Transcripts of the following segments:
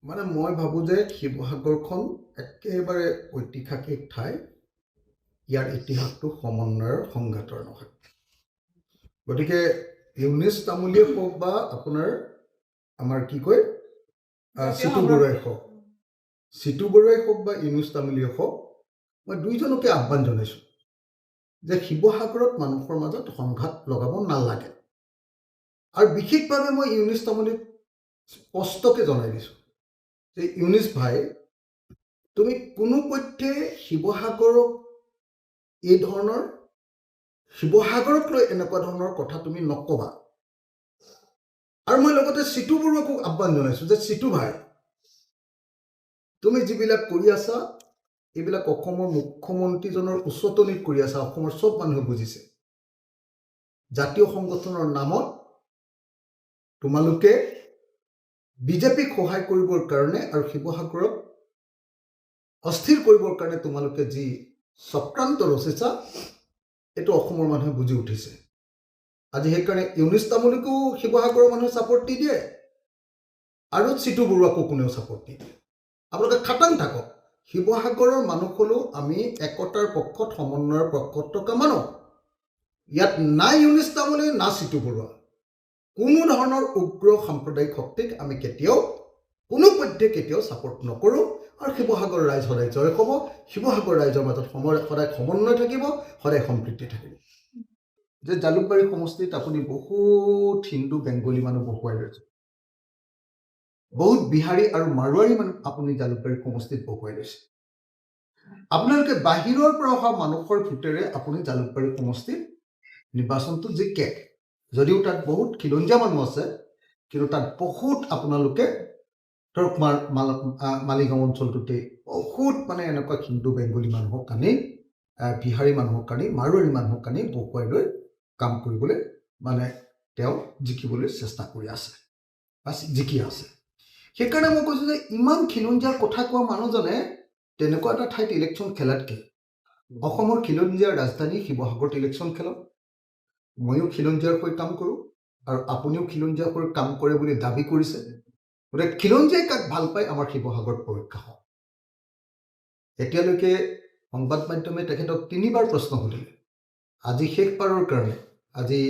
মানে মই ভাবোঁ যে শিৱসাগৰখন একেবাৰে ঐতিহাসিক ঠাই। ইয়াৰ ইতিহাসটো সমন্বয়ৰ সংঘাতৰ নহয়। গতিকে ইউনিছ তামুলীয়ে হওক বা আপোনাৰ আমাৰ কি কয় চিটু বৰুৱাই হওক, চিটু বৰুৱাই হওক বা ইউনিছ তামুলীয়ে হওক, মই দুইজনকে আহ্বান জনাইছোঁ যে শিৱসাগৰত মানুহৰ মাজত সংঘাত লগাব নালাগে। আৰু বিশেষভাৱে মই ইউনিছ তামুলীক স্পষ্টকৈ জনাই দিছোঁ যে ইউনিছ ভাই, তুমি কোনোপধ্যে শিৱসাগৰক এই ধৰণৰ শিৱসাগৰক লৈ এনেকুৱা ধৰণৰ কথা তুমি নকবা। আৰু মই লগতে চিটু বৰুৱাকো আহ্বান জনাইছোঁ যে চিটু ভাই, তুমি যিবিলাক কৰি আছা এইবিলাক অসমৰ মুখ্যমন্ত্ৰীজনৰ উচতনিত কৰি আছা। অসমৰ চব মানুহে বুজিছে। জাতীয় সংগঠনৰ নামত তোমালোকে বিজেপিক সহায় কৰিবৰ কাৰণে আৰু শিৱসাগৰক অস্থিৰ কৰিবৰ কাৰণে তোমালোকে যি চক্ৰান্ত ৰচিছা, এইটো অসমৰ মানুহে বুজি উঠিছে। আজি সেইকাৰণে ইউনিছ তামুলীকো শিৱসাগৰৰ মানুহে ছাপৰ্ট দি দিয়ে আৰু চিটু বৰুৱাকো কোনেও ছাপৰ্ট নিদিয়ে। আপোনালোকে খাটাং থাকক। শিৱসাগৰৰ মানুহ হ'লেও আমি একতাৰ পক্ষত, সমন্বয়ৰ পক্ষত থকা মানুহ। ইয়াত না ইউনিছ তামুলী না চিটু বৰুৱা, কোনো ধৰণৰ উগ্ৰ সাম্প্ৰদায়িক শক্তিক আমি কোনোপধ্যে কেতিয়াও ছাপৰ্ট নকৰোঁ। আৰু শিৱসাগৰ ৰাইজ সদায় জয় হ'ব। শিৱসাগৰ ৰাইজৰ মাজত সদায় সমন্বয় থাকিব, সদায় সম্প্ৰীতি থাকিব। যে জালুকবাৰী সমষ্টিত আপুনি বহুত হিন্দু বেংগলী মানুহ বহুৱাই লৈছে, বহুত বিহাৰী আৰু মাৰোৱাৰী মানুহ আপুনি জালুকবাৰী সমষ্টিত বহুৱাই লৈছে। আপোনালোকে বাহিৰৰ পৰা অহা মানুহৰ ভোটেৰে আপুনি জালুকবাৰী সমষ্টিত নিৰ্বাচনটো জিকে। যদিও তাত বহুত খিলঞ্জীয়া মানুহ আছে, কিন্তু তাত বহুত আপোনালোকে ধৰক মালিগাঁও অঞ্চলটোতে বহুত মানে এনেকুৱা হিন্দু বেংগলী মানুহক আনি, বিহাৰী মানুহক আনি, মাৰোৱাৰী মানুহক আনি বহুৱাই লৈ কাম কৰিবলৈ মানে তেওঁ জিকিবলৈ চেষ্টা কৰি আছে বা জিকি আছে। সেইকাৰণে মই কৈছোঁ যে ইমান খিলঞ্জীয়াৰ কথা কোৱা মানুহজনে তেনেকুৱা এটা ঠাইত ইলেকশ্যন খেলাতকৈ অসমৰ খিলঞ্জীয়াৰ ৰাজধানী শিৱসাগৰত ইলেকশ্যন খেলক। ময়ো খিলঞ্জীয়াৰ হৈ কাম কৰোঁ আৰু আপুনিও খিলঞ্জীয়াৰ হৈ কাম কৰে বুলি দাবী কৰিছে। গতিকে খিলঞ্জীয়াই কাক ভাল পায় আমাৰ শিৱসাগৰত পৰীক্ষা হওক। এতিয়ালৈকে সংবাদ মাধ্যমে তেখেতক 3বাৰ প্ৰশ্ন সুধিলে। আজি শেষবাৰৰ কাৰণে, আজি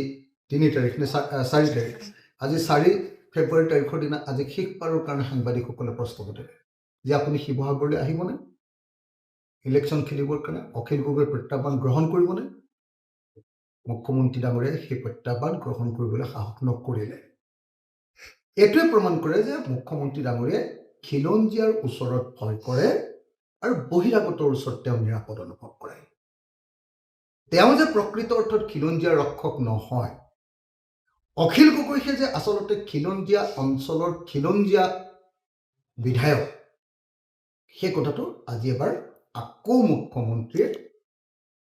3 তাৰিখ নে 4 তাৰিখ, আজি 4 ফেব্ৰুৱাৰী তাৰিখৰ দিনা আজি শেষবাৰৰ কাৰণে সাংবাদিকসকলে প্ৰশ্ন সুধিলে যে আপুনি শিৱসাগৰলৈ আহিবনে ইলেকশ্যন খেলিবৰ কাৰণে? অখিল গগৈয়ে প্ৰত্যাহ্বান গ্ৰহণ কৰিবনে? মুখ্যমন্ত্ৰী ডাঙৰীয়াই সেই প্ৰত্যাহ্বান গ্ৰহণ কৰিবলৈ সাহস নকৰিলে। এইটোৱে প্ৰমাণ কৰে যে মুখ্যমন্ত্ৰী ডাঙৰীয়াই খিলঞ্জীয়াৰ ওচৰত ভয় কৰে আৰু বহিৰাগতৰ ওচৰত তেওঁ নিৰাপদ অনুভৱ কৰে। তেওঁ যে প্ৰকৃত অৰ্থত খিলঞ্জীয়াৰ ৰক্ষক নহয়, অখিল গগৈহে যে আচলতে খিলঞ্জীয়া অঞ্চলৰ খিলঞ্জীয়া বিধায়ক, সেই কথাটো আজি এবাৰ আকৌ মুখ্যমন্ত্ৰীয়ে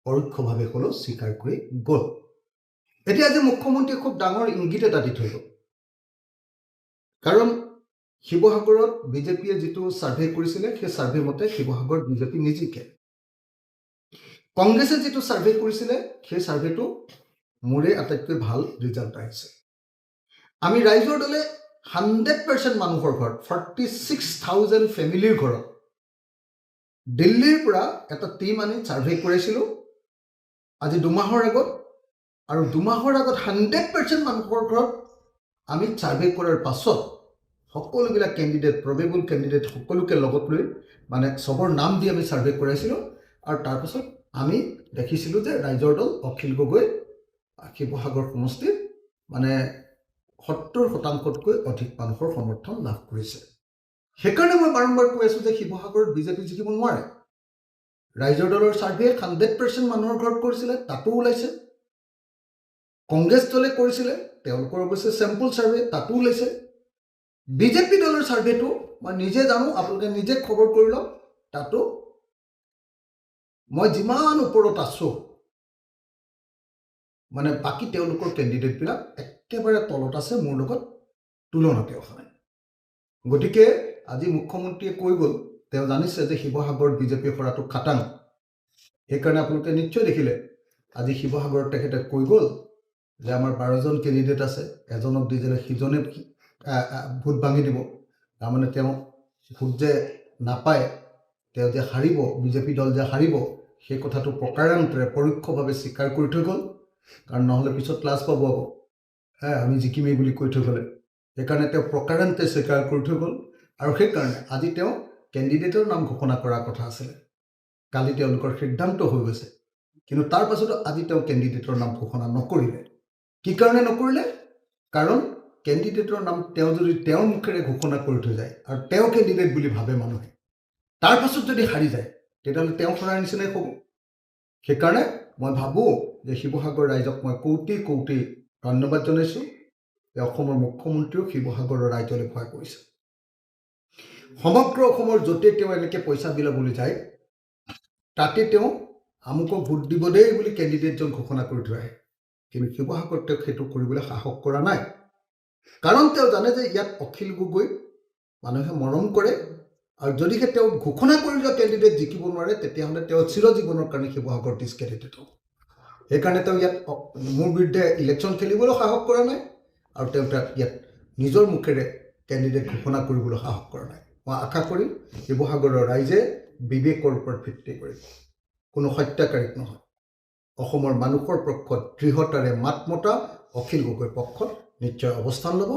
পৰোক্ষভাৱে হ'লেও স্বীকাৰ কৰি গ'ল। এতিয়া আজি মুখ্যমন্ত্ৰীয়ে খুব ডাঙৰ ইংগিত এটা দি থৈ গ'ল। কাৰণ শিৱসাগৰত বিজেপিয়ে যিটো ছাৰ্ভে কৰিছিলে, সেই ছাৰ্ভে মতে শিৱসাগৰত বিজেপি নিজিকে। কংগ্ৰেছে যিটো ছাৰ্ভে কৰিছিলে, সেই ছাৰ্ভেটো মোৰে আটাইতকৈ ভাল ৰিজাল্ট আহিছে। আমি ৰাইজৰ দলে 100% মানুহৰ ঘৰত, 46,000 ফেমিলিৰ ঘৰত দিল্লীৰ পৰা এটা টীম আনি ছাৰ্ভে কৰাইছিলোঁ আজি 2 মাহৰ আগত। আৰু 2 মাহৰ আগত 100% মানুহৰ ঘৰত আমি ছাৰ্ভে কৰাৰ পাছত সকলোবিলাক কেণ্ডিডেট, প্ৰবেবল কেণ্ডিডেট সকলোকে লগত লৈ মানে চবৰ নাম দি আমি ছাৰ্ভে কৰাইছিলোঁ। আৰু তাৰপাছত আমি দেখিছিলোঁ যে ৰাইজৰ দল অখিল গগৈ শিৱসাগৰ সমষ্টিত মানে 70%তকৈ অধিক মানুহৰ সমৰ্থন লাভ কৰিছে। সেইকাৰণে মই বাৰম্বাৰ কৈ আছোঁ যে শিৱসাগৰত বিজেপি জিকিব নোৱাৰে। ৰাইজৰ দলৰ ছাৰ্ভে 100% মানুহৰ ঘৰত কৰিছিলে, তাতো ওলাইছে। কংগ্ৰেছ দলে কৰিছিলে, তেওঁলোকৰ অৱশ্যে চেম্পল ছাৰ্ভে, তাতো ওলাইছে। বিজেপি দলৰ ছাৰ্ভেটো মই নিজে জানো, আপোনালোকে নিজে খবৰ কৰি লওক। তাতো মই যিমান ওপৰত আছোঁ, মানে বাকী তেওঁলোকৰ কেণ্ডিডেটবিলাক একেবাৰে তলত আছে, মোৰ লগত তুলনাতে অহা নাই। গতিকে আজি মুখ্যমন্ত্ৰীয়ে কৈ গ'ল, তেওঁ জানিছে যে শিৱসাগৰত বিজেপি হৰাটো খাটাং। সেইকাৰণে আপোনালোকে নিশ্চয় দেখিলে আজি শিৱসাগৰত তেখেতে কৈ গ'ল যে আমাৰ 12জন কেণ্ডিডেট আছে, এজনক দি দিলে সিজনে ভোট ভাঙি দিব। তাৰমানে তেওঁ ভোট যে নাপায়, তেওঁ যে হাৰিব, বিজেপি দল যে হাৰিব, সেই কথাটো প্ৰকাৰান্তৰে পৰোক্ষভাৱে স্বীকাৰ কৰি থৈ গ'ল। কাৰণ নহ'লে পিছত লাজ পাব আকৌ, আমি জিকিমেই বুলি কৈ থৈ গ'লে। সেইকাৰণে তেওঁ প্ৰকাৰান্তে স্বীকাৰ কৰি থৈ গ'ল। আৰু সেইকাৰণে আজি তেওঁ কেণ্ডিডেটৰ নাম ঘোষণা কৰাৰ কথা আছিলে। কালি তেওঁলোকৰ সিদ্ধান্ত হৈ গৈছে, কিন্তু তাৰ পাছতো আজি তেওঁ কেণ্ডিডেটৰ নাম ঘোষণা নকৰিলে। কি কাৰণে নকৰিলে? কাৰণ কেণ্ডিডেটৰ নাম তেওঁ যদি তেওঁৰ মুখেৰে ঘোষণা কৰি থৈ যায় আৰু তেওঁ কেণ্ডিডেট বুলি ভাবে মানুহে, তাৰ পাছত যদি হাৰি যায়, তেতিয়াহ'লে তেওঁ হৰাৰ নিচিনাই হ'ব। সেইকাৰণে মই ভাবোঁ যে শিৱসাগৰ ৰাইজক মই কৌটি কৌটি ধন্যবাদ জনাইছোঁ যে অসমৰ মুখ্যমন্ত্ৰীও শিৱসাগৰৰ ৰাইজলৈ ভয় কৰিছে। সমগ্ৰ অসমৰ য'তে তেওঁ এনেকৈ পইচা বিলাবলৈ যায়, তাতে তেওঁ আমুকক ভোট দিব দেই বুলি কেণ্ডিডেটজন ঘোষণা কৰি থৈ আহে। কিন্তু শিৱসাগৰত তেওঁক সেইটো কৰিবলৈ সাহস কৰা নাই। কাৰণ তেওঁ জানে যে ইয়াত অখিল গগৈ মানুহে মৰম কৰে, আৰু যদিহে তেওঁ ঘোষণা কৰি যোৱা কেণ্ডিডেট জিকিব নোৱাৰে, তেতিয়াহ'লে তেওঁ চিৰজীৱনৰ কাৰণে শিৱসাগৰ ডিছক্ৰেডিটেড হ'ব। সেইকাৰণে তেওঁ ইয়াত মোৰ বিৰুদ্ধে ইলেকশ্যন খেলিবলৈ সাহস কৰা নাই, আৰু তেওঁ ইয়াত নিজৰ মুখেৰে কেণ্ডিডেট ঘোষণা কৰিবলৈ সাহস কৰা নাই। মই আশা কৰিম শিৱসাগৰৰ ৰাইজে বিবেকৰ ওপৰত ভিত্তি কৰিব, কোনো হত্যাকাৰীক নহয়, অসমৰ মানুহৰ পক্ষত দৃঢ়তাৰে মাত মতা অখিল গগৈৰ পক্ষত নিশ্চয় অৱস্থান ল'ব।